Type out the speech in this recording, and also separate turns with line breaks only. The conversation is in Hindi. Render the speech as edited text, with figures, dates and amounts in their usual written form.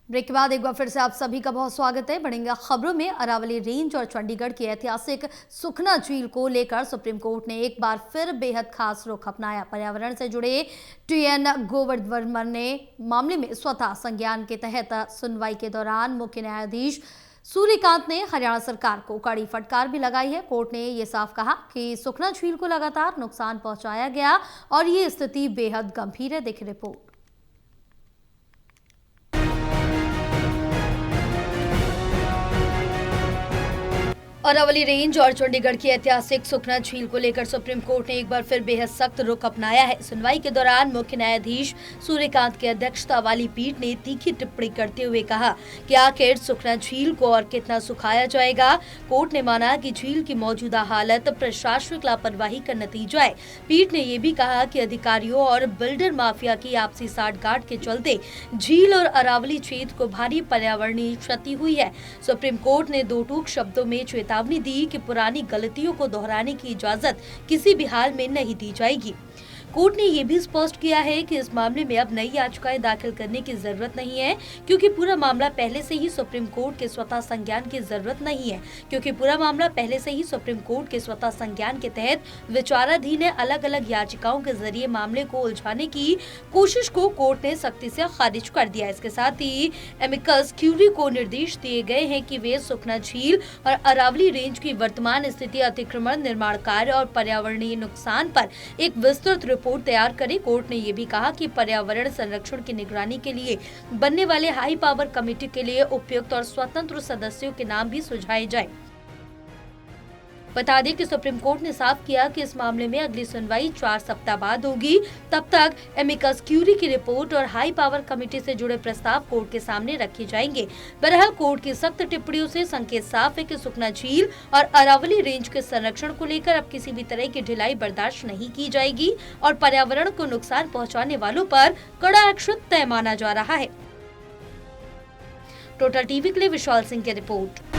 ब्रेक के बाद एक बार फिर से आप सभी का बहुत स्वागत है। बढ़ेंगे खबरों में। अरावली रेंज और चंडीगढ़ की ऐतिहासिक सुखना झील को लेकर सुप्रीम कोर्ट ने एक बार फिर बेहद खास रुख अपनाया। पर्यावरण से जुड़े टीएन गोवर्धन ने मामले में स्वतः संज्ञान के तहत सुनवाई के दौरान मुख्य न्यायाधीश सूर्यकांत ने हरियाणा सरकार को कड़ी फटकार भी लगाई है। कोर्ट ने यह साफ कहा कि सुखना झील को लगातार नुकसान पहुंचाया गया और ये स्थिति बेहद गंभीर है। देखिए रिपोर्ट। अरावली रेंज और चंडीगढ़ की ऐतिहासिक सुखना झील को लेकर सुप्रीम कोर्ट ने एक बार फिर बेहद सख्त रुख अपनाया है। सुनवाई के दौरान मुख्य न्यायाधीश सूर्यकांत की अध्यक्षता वाली पीठ ने तीखी टिप्पणी करते हुए कहा कि आखिर सुखना झील को और कितना सुखाया जाएगा। कोर्ट ने माना कि झील की मौजूदा हालत प्रशासनिक लापरवाही का नतीजा है। पीठ ने ये भी कहा कि अधिकारियों और बिल्डर माफिया की आपसी साठगांठ के चलते झील और अरावली क्षेत्र को भारी पर्यावरणीय क्षति हुई है। सुप्रीम कोर्ट ने दो टूक शब्दों में चेतावनी दी कि पुरानी गलतियों को दोहराने की इजाजत किसी भी हाल में नहीं दी जाएगी। कोर्ट ने यह भी स्पष्ट किया है कि इस मामले में अब नई याचिकाएं दाखिल करने की जरूरत नहीं है, क्योंकि पूरा मामला पहले से ही सुप्रीम कोर्ट के स्वतः संज्ञान की जरूरत नहीं है क्योंकि पूरा मामला पहले से ही सुप्रीम कोर्ट के स्वतः संज्ञान के तहत विचाराधीन है। अलग अलग याचिकाओं के जरिए मामले को उलझाने की कोशिश को कोर्ट ने सख्ती से खारिज कर दिया। इसके साथ ही एमिकस क्यूरी को निर्देश दिए गए हैं कि वे सुखना झील और अरावली रेंज की वर्तमान स्थिति, अतिक्रमण, निर्माण कार्य और पर्यावरणीय नुकसान पर एक विस्तृत रिपोर्ट तैयार करें। कोर्ट ने यह भी कहा कि पर्यावरण संरक्षण की निगरानी के लिए बनने वाले हाई पावर कमेटी के लिए उपयुक्त और स्वतंत्र सदस्यों के नाम भी सुझाए जाएं। बता दें कि सुप्रीम कोर्ट ने साफ किया कि इस मामले में अगली सुनवाई 4 सप्ताह बाद होगी। तब तक एमिकस क्यूरी की रिपोर्ट और हाई पावर कमेटी से जुड़े प्रस्ताव कोर्ट के सामने रखे जाएंगे। बहरहाल कोर्ट की सख्त टिप्पणियों से संकेत साफ है कि सुखना झील और अरावली रेंज के संरक्षण को लेकर अब किसी भी तरह की ढिलाई बर्दाश्त नहीं की जाएगी और पर्यावरण को नुकसान पहुँचाने वालों पर कड़ा एक्शन तय माना जा रहा है। टोटल टीवी के लिए विशाल सिंह की रिपोर्ट।